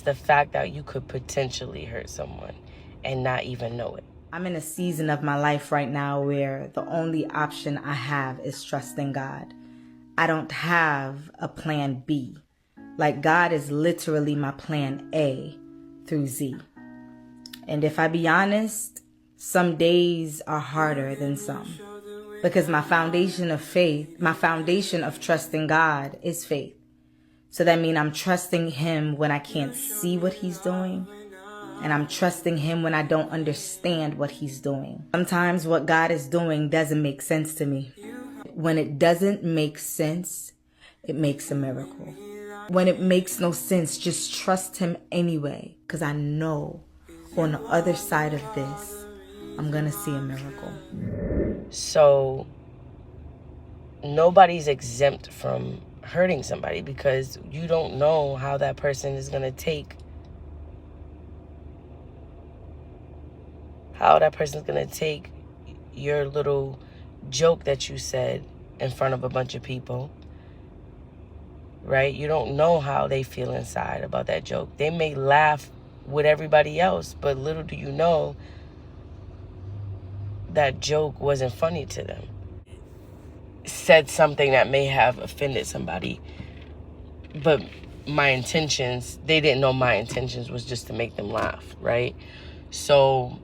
the fact that you could potentially hurt someone and not even know it. I'm in a season of my life right now where the only option I have is trusting God. I don't have a plan B. Like, God is literally my plan A through Z. And if I be honest, some days are harder than some. Because my foundation of trusting God is faith. So that means I'm trusting Him when I can't see what He's doing. And I'm trusting Him when I don't understand what He's doing. Sometimes what God is doing doesn't make sense to me. When it doesn't make sense, it makes a miracle. When it makes no sense, just trust Him anyway. Because I know on the other side of this, I'm going to see a miracle. So nobody's exempt from hurting somebody, because you don't know how that person is going to take your little joke that you said in front of a bunch of people, right? You don't know how they feel inside about that joke. They may laugh with everybody else, but little do you know that joke wasn't funny to them. Said something that may have offended somebody, but they didn't know my intentions was just to make them laugh, right? So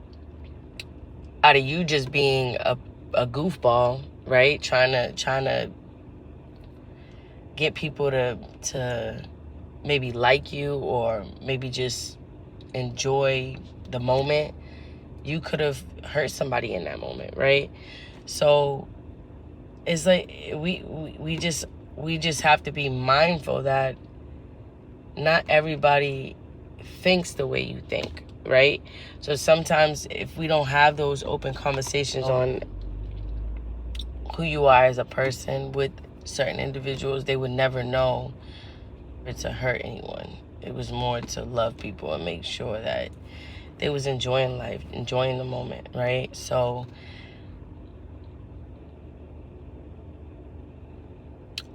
out of you just being a goofball, right? Trying to get people to maybe like you, or maybe just enjoy the moment, you could have hurt somebody in that moment, right? So it's like we just have to be mindful that not everybody thinks the way you think, right? So sometimes if we don't have those open conversations on who you are as a person with certain individuals, they would never know to hurt anyone. It was more to love people and make sure that they was enjoying life, enjoying the moment, right? So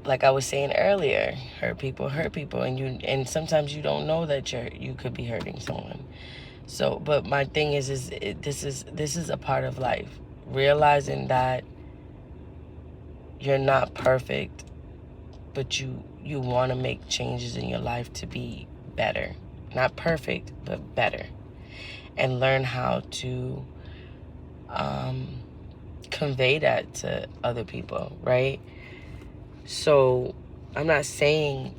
like I was saying earlier, hurt people, and sometimes you don't know that you could be hurting someone. So, but my thing is this is a part of life. Realizing that you're not perfect, but you want to make changes in your life to be better. Not perfect, but better. And learn how to convey that to other people, right? So I'm not saying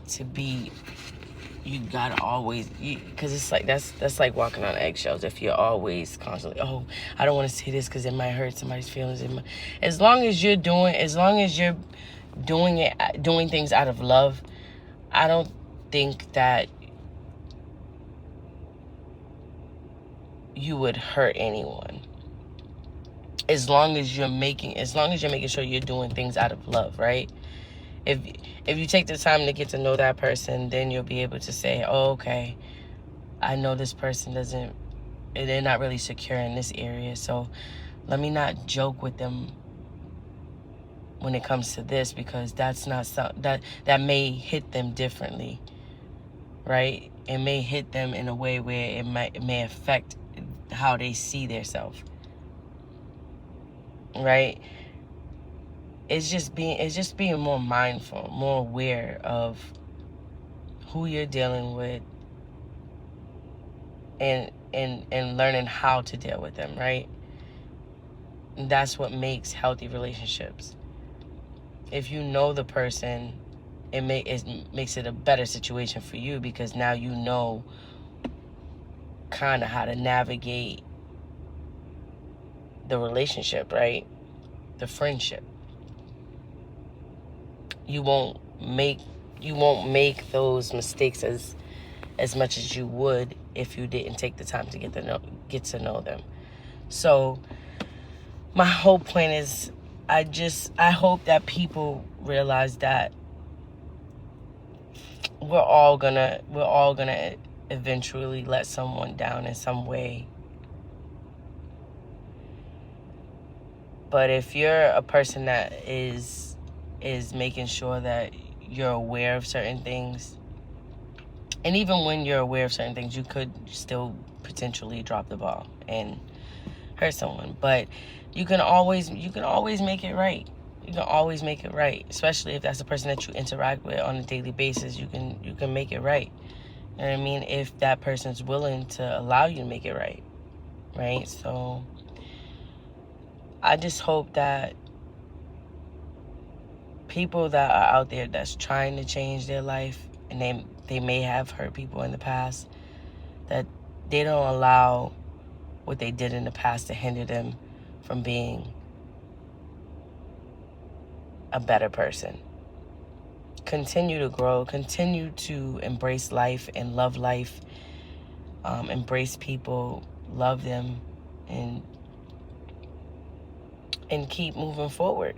you gotta always, because it's like that's like walking on eggshells. If you're always constantly, oh, I don't want to say this because it might hurt somebody's feelings. As long as you're doing things out of love, I don't think that you would hurt anyone. As long as you're making sure you're doing things out of love, right? If you take the time to get to know that person, then you'll be able to say, oh, okay, I know this person they're not really secure in this area, so let me not joke with them when it comes to this, because that's not that may hit them differently, right? It may hit them in a way where it may affect how they see themselves, right? It's just being more mindful, more aware of who you're dealing with, and learning how to deal with them, right? And that's what makes healthy relationships. If you know the person, it makes it a better situation for you, because now you know kind of how to navigate the relationship, right? The friendship. You won't make those mistakes as much as you would if you didn't take the time to get to know them. So my whole point is, I hope that people realize that we're all gonna eventually let someone down in some way. But if you're a person that is making sure that you're aware of certain things And even when you're aware of certain things, you could still potentially drop the ball and hurt someone. But you can always make it right. You can always make it right, especially if that's the person that you interact with on a daily basis. You can make it right. You know what I mean? If that person's willing to allow you to make it right, right? So I just hope that people that are out there that's trying to change their life, and they may have hurt people in the past, that they don't allow what they did in the past to hinder them from being a better person. Continue to grow, continue to embrace life and love life, embrace people, love them, and keep moving forward.